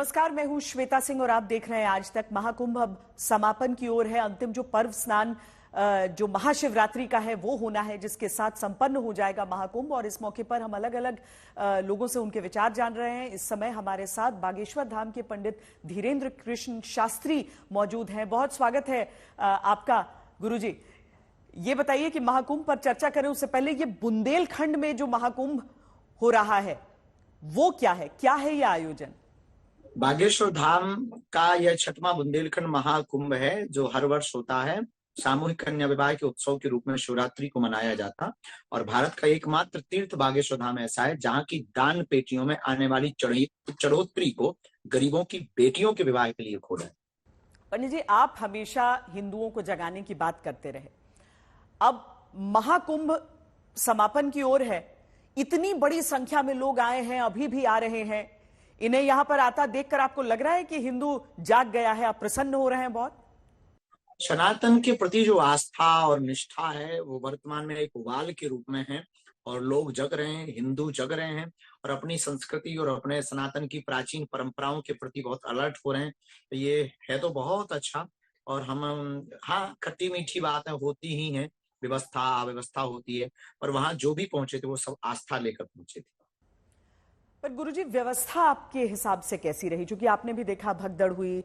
नमस्कार, मैं हूं श्वेता सिंह और आप देख रहे हैं आज तक। महाकुंभ अब समापन की ओर है। अंतिम जो पर्व स्नान जो महाशिवरात्रि का है वो होना है, जिसके साथ संपन्न हो जाएगा महाकुंभ। और इस मौके पर हम अलग अलग लोगों से उनके विचार जान रहे हैं। इस समय हमारे साथ बागेश्वर धाम के पंडित धीरेन्द्र कृष्ण शास्त्री मौजूद हैं। बहुत स्वागत है आपका गुरुजी। ये बताइए कि महाकुंभ पर चर्चा करें उससे पहले ये बुंदेलखंड में जो महाकुंभ हो रहा है वो क्या है ये आयोजन? बागेश्वर धाम का यह 6वां बुंदेलखंड महाकुंभ है, जो हर वर्ष होता है। सामूहिक कन्या विवाह के उत्सव के रूप में शिवरात्रि को मनाया जाता। और भारत का एकमात्र तीर्थ बागेश्वर धाम ऐसा है जहाँ की दान पेटियों में आने वाली चढ़ोतरी को गरीबों की बेटियों के विवाह के लिए खोला है। पंडित जी, आप हमेशा हिंदुओं को जगाने की बात करते रहे। अब महाकुंभ समापन की ओर है, इतनी बड़ी संख्या में लोग आए हैं, अभी भी आ रहे हैं। इन्हें यहां पर आता देखकर आपको लग रहा है कि हिंदू जाग गया है, आप प्रसन्न हो रहे हैं बहुत? सनातन के प्रति जो आस्था और निष्ठा है वो वर्तमान में एक उबाल के रूप में है। और लोग जग रहे हैं, हिंदू जग रहे हैं और अपनी संस्कृति और अपने सनातन की प्राचीन परंपराओं के प्रति बहुत अलर्ट हो रहे हैं। तो ये है तो बहुत अच्छा। और हम हाँ, खट्टी मीठी बातें होती ही हैं, व्यवस्था अव्यवस्था होती है, पर वहां जो भी पहुंचे थे वो सब आस्था लेकर पहुंचे थे। पर गुरुजी, व्यवस्था आपके हिसाब से कैसी रही? क्योंकि आपने भी देखा भगदड़ हुई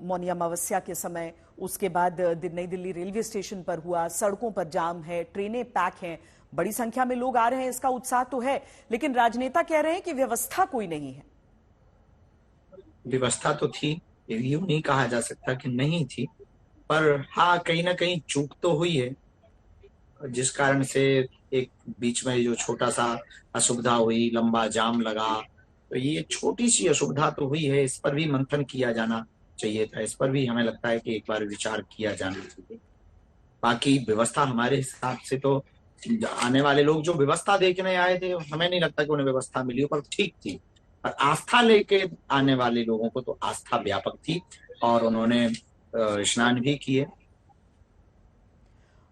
मौनी अमावस्या के समय, उसके बाद नई दिल्ली रेलवे स्टेशन पर हुआ, सड़कों पर जाम है, ट्रेनें पैक हैं, बड़ी संख्या में लोग आ रहे हैं, इसका उत्साह तो है, लेकिन राजनेता कह रहे हैं कि व्यवस्था कोई नहीं है। व्यवस्था तो थी, यूं नहीं कहा जा सकता कि नहीं थी, पर हाँ, कहीं ना कहीं चूक तो हुई है, जिस कारण से एक बीच में जो छोटा सा असुविधा हुई, लंबा जाम लगा। तो ये छोटी सी असुविधा तो हुई है, इस पर भी मंथन किया जाना चाहिए था। इस पर भी हमें लगता है कि एक बार विचार किया जाना चाहिए। बाकी व्यवस्था हमारे हिसाब से तो आने वाले लोग जो व्यवस्था देखने आए थे, हमें नहीं लगता कि उन्हें व्यवस्था मिली हो, पर ठीक थी। और आस्था लेके आने वाले लोगों को तो आस्था व्यापक थी और उन्होंने स्नान भी किए।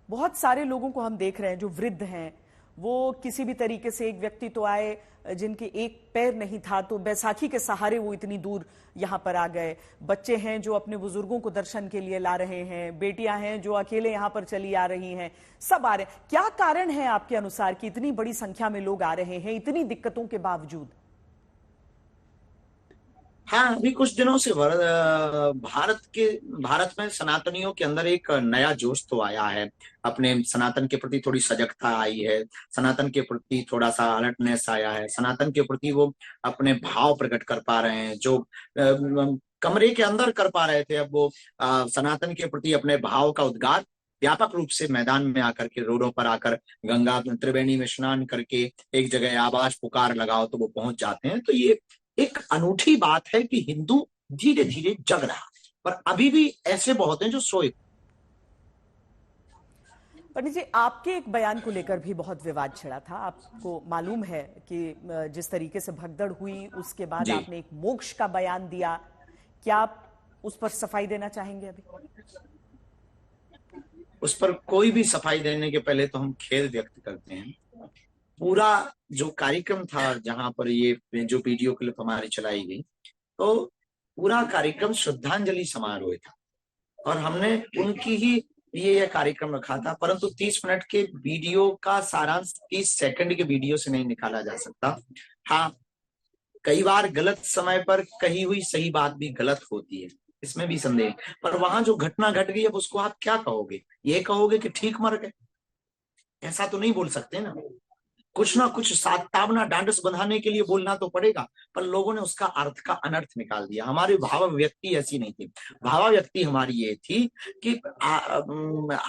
बहुत सारे लोगों को हम देख रहे हैं जो वृद्ध हैं, वो किसी भी तरीके से, एक व्यक्ति तो आए जिनके एक पैर नहीं था, तो बैसाखी के सहारे वो इतनी दूर यहां पर आ गए। बच्चे हैं जो अपने बुजुर्गों को दर्शन के लिए ला रहे हैं, बेटियां हैं जो अकेले यहां पर चली आ रही हैं, सब आ रहे हैं। क्या कारण है आपके अनुसार कि इतनी बड़ी संख्या में लोग आ रहे हैं इतनी दिक्कतों के बावजूद? हाँ, अभी कुछ दिनों से भारत में सनातनियों के अंदर एक नया जोश तो आया है। अपने सनातन के प्रति थोड़ी सजगता आई है, सनातन के प्रति थोड़ा सा अलर्टनेस आया है, सनातन के प्रति वो अपने भाव प्रकट कर पा रहे हैं जो कमरे के अंदर कर पा रहे थे। अब वो सनातन के प्रति अपने भाव का उद्गार व्यापक रूप से मैदान में आकर के, रोडों पर आकर, गंगा त्रिवेणी में स्नान करके एक जगह आवाज पुकार लगाओ तो वो पहुंच जाते हैं। तो ये एक अनूठी बात है कि हिंदू धीरे धीरे जग रहा है, पर अभी भी ऐसे बहुत हैं जो सोए। पंडित जी, आपके एक बयान को लेकर भी बहुत विवाद छिड़ा था। आपको मालूम है कि जिस तरीके से भगदड़ हुई उसके बाद जी, आपने एक मोक्ष का बयान दिया। क्या आप उस पर सफाई देना चाहेंगे अभी? उस पर कोई भी सफाई देने के पहले तो हम खेद व्यक्त करते हैं। पूरा जो कार्यक्रम था, जहां पर ये जो वीडियो क्लिप हमारी चलाई गई, तो पूरा कार्यक्रम श्रद्धांजलि समारोह था और हमने उनकी ही लिए यह कार्यक्रम रखा था। परंतु 30 मिनट के वीडियो का सारांश 30 सेकंड के वीडियो से नहीं निकाला जा सकता। हाँ, कई बार गलत समय पर कही हुई सही बात भी गलत होती है, इसमें भी संदेह। पर वहां जो घटना घट गई, अब उसको आप क्या कहोगे? ये कहोगे कि ठीक मर गए? ऐसा तो नहीं बोल सकते ना। कुछ ना कुछ सातावना डांडस बंधाने के लिए बोलना तो पड़ेगा, पर लोगों ने उसका अर्थ का अनर्थ निकाल दिया। हमारी भाव व्यक्ति ऐसी नहीं थी। भाव व्यक्ति हमारी ये थी कि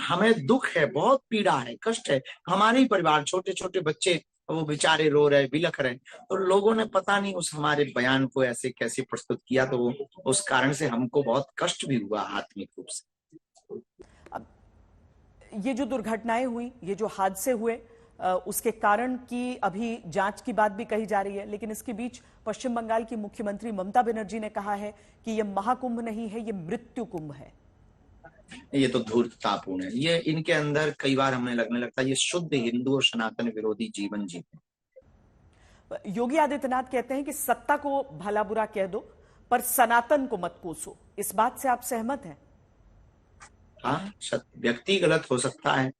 हमें दुख है, बहुत पीड़ा है, कष्ट है, हमारे ही परिवार, छोटे छोटे बच्चे वो बेचारे रो रहे, बिलख रहे। तो लोगों ने पता नहीं उस हमारे बयान को ऐसे कैसे प्रस्तुत किया, तो उस कारण से हमको बहुत कष्ट भी हुआ आत्मिक रूप से। अब ये जो दुर्घटनाएं हुई, ये जो हादसे हुए, उसके कारण की अभी जांच की बात भी कही जा रही है, लेकिन इसके बीच पश्चिम बंगाल की मुख्यमंत्री ममता बनर्जी ने कहा है कि यह महाकुंभ नहीं है, यह मृत्यु कुंभ है। ये तो धूर्ततापूर्ण है। ये इनके अंदर कई बार हमें लगने लगता है ये शुद्ध हिंदू और सनातन विरोधी जीवन जीते। योगी आदित्यनाथ कहते हैं कि सत्ता को भला बुरा कह दो, पर सनातन को मत कोसो। इस बात से आप सहमत हैं? हाँ, व्यक्ति गलत हो सकता है,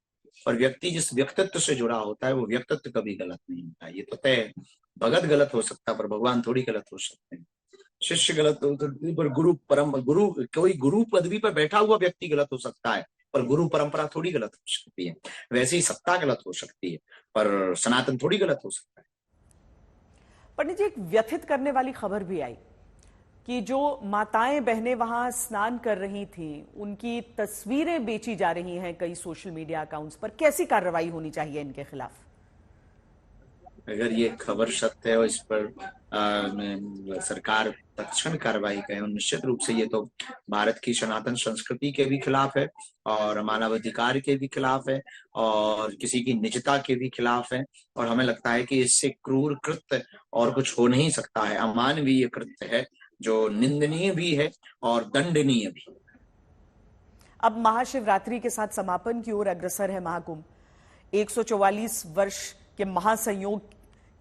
और व्यक्ति जिस व्यक्तित्व से जुड़ा होता है वो व्यक्तित्व कभी गलत नहीं होता, ये तो तय है। भगत गलत हो सकता है पर भगवान थोड़ी गलत हो सकते हैं। शिष्य गलत हो सकती है पर गुरु कोई गुरु पदवी पर बैठा हुआ व्यक्ति गलत हो सकता है, पर गुरु परंपरा थोड़ी गलत हो सकती है। वैसे ही सत्ता गलत हो सकती है पर सनातन थोड़ी गलत हो सकता है। पंडित जी, एक व्यथित करने वाली खबर भी आई कि जो माताएं बहनें वहां स्नान कर रही थी, उनकी तस्वीरें बेची जा रही हैं कई सोशल मीडिया अकाउंट्स पर। कैसी कार्रवाई होनी चाहिए इनके खिलाफ? अगर ये खबर सत्य है और इस पर सरकार तत्क्षण कार्रवाई करे, और निश्चित रूप से ये तो भारत की सनातन संस्कृति के भी खिलाफ है और मानवाधिकार के भी खिलाफ है और किसी की निजता के भी खिलाफ है। और हमें लगता है कि इससे क्रूर कृत्य और कुछ हो नहीं सकता है। अमानवीय कृत्य है जो निंदनीय भी है और दंडनीय भी। अब महाशिवरात्रि के साथ समापन की ओर अग्रसर है महाकुंभ। 144 वर्ष के महासंयोग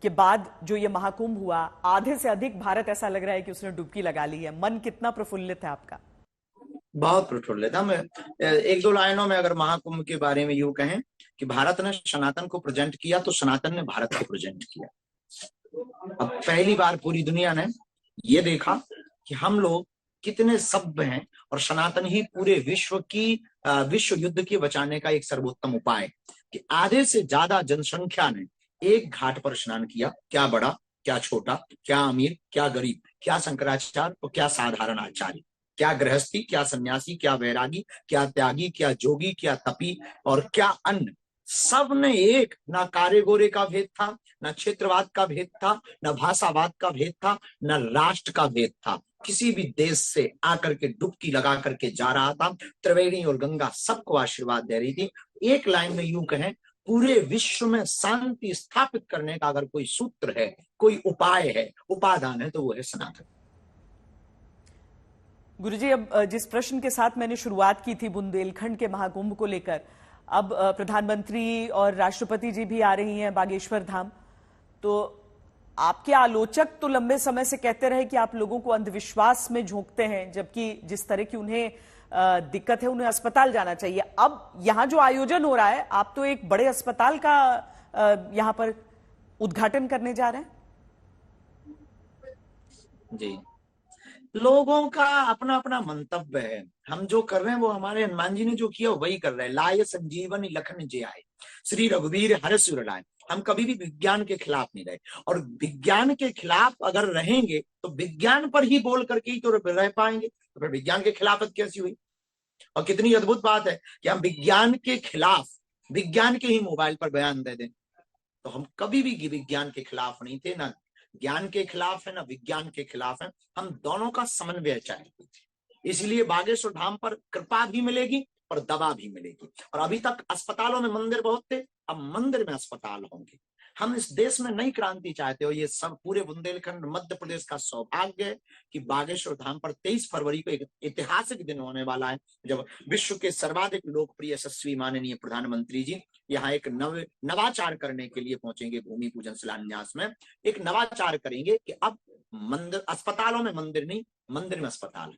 के बाद जो ये महाकुंभ हुआ, आधे से अधिक भारत ऐसा लग रहा है कि उसने डुबकी लगा ली है। मन कितना प्रफुल्लित है आपका? बहुत प्रफुल्लित। हम एक दो लाइनों में अगर महाकुंभ के बारे में यूं कहें कि भारत ने सनातन को प्रेजेंट किया तो सनातन ने भारत को प्रेजेंट किया। अब पहली बार पूरी दुनिया ने ये देखा कि हम लोग कितने सभ्य हैं और सनातन ही पूरे विश्व युद्ध के बचाने का एक सर्वोत्तम उपाय, कि आधे से ज्यादा जनसंख्या ने एक घाट पर स्नान किया। क्या बड़ा, क्या छोटा, क्या अमीर, क्या गरीब, क्या शंकराचार्य और क्या साधारण आचार्य, क्या गृहस्थी, क्या सन्यासी, क्या वैरागी, क्या त्यागी, क्या जोगी, क्या तपी और क्या अन्य, सब ने एक, ना कारे गोरे का भेद था, ना क्षेत्रवाद का भेद था, ना भाषावाद का भेद था, ना राष्ट्र का भेद था। किसी भी देश से आकर के डुबकी लगा करके जा रहा था। त्रिवेणी और गंगा सबको आशीर्वाद दे रही थी। एक लाइन में यूं कहें, पूरे विश्व में शांति स्थापित करने का अगर कोई सूत्र है, कोई उपाय है, उपादान है, तो वो है सनातन। गुरुजी, अब जिस प्रश्न के साथ मैंने शुरुआत की थी बुंदेलखंड के महाकुंभ को लेकर, अब प्रधानमंत्री और राष्ट्रपति जी भी आ रही हैं बागेश्वर धाम। तो आपके आलोचक तो लंबे समय से कहते रहे कि आप लोगों को अंधविश्वास में झोंकते हैं, जबकि जिस तरह की उन्हें दिक्कत है उन्हें अस्पताल जाना चाहिए। अब यहां जो आयोजन हो रहा है, आप तो एक बड़े अस्पताल का यहां पर उद्घाटन करने जा रहे हैं। जी, लोगों का अपना अपना मंतव्य है। हम जो कर रहे हैं वो हमारे हनुमान जी ने जो किया वही कर रहे हैं। लाय संजीवनी लखन जे आए, श्री रघुवीर हर्ष उर लाए। हम कभी भी विज्ञान के खिलाफ नहीं रहे, और विज्ञान के खिलाफ अगर रहेंगे तो विज्ञान पर ही बोल करके ही तो रह पाएंगे। तो फिर विज्ञान के खिलाफत कैसी हुई? और कितनी अद्भुत बात है कि हम विज्ञान के खिलाफ विज्ञान के ही मोबाइल पर बयान दे दें। तो हम कभी भी विज्ञान के खिलाफ नहीं थे, ना ज्ञान के खिलाफ है, ना विज्ञान के खिलाफ है। हम दोनों का समन्वय चाहिए। इसलिए बागेश्वर धाम पर कृपा भी मिलेगी और दवा भी मिलेगी। और अभी तक अस्पतालों में मंदिर बहुत थे, अब मंदिर में अस्पताल होंगे। हम इस देश में नई क्रांति चाहते हो। ये सब पूरे बुंदेलखंड मध्य प्रदेश का सौभाग्य है कि बागेश्वर धाम पर 23 फरवरी को एक ऐतिहासिक दिन होने वाला है, जब विश्व के सर्वाधिक लोकप्रिय यशस्वी माननीय प्रधानमंत्री जी यहाँ एक नवाचार करने के लिए पहुंचेंगे। भूमि पूजन शिलान्यास में एक नवाचार करेंगे कि अब मंदिर अस्पतालों में मंदिर नहीं, मंदिर में अस्पताल है।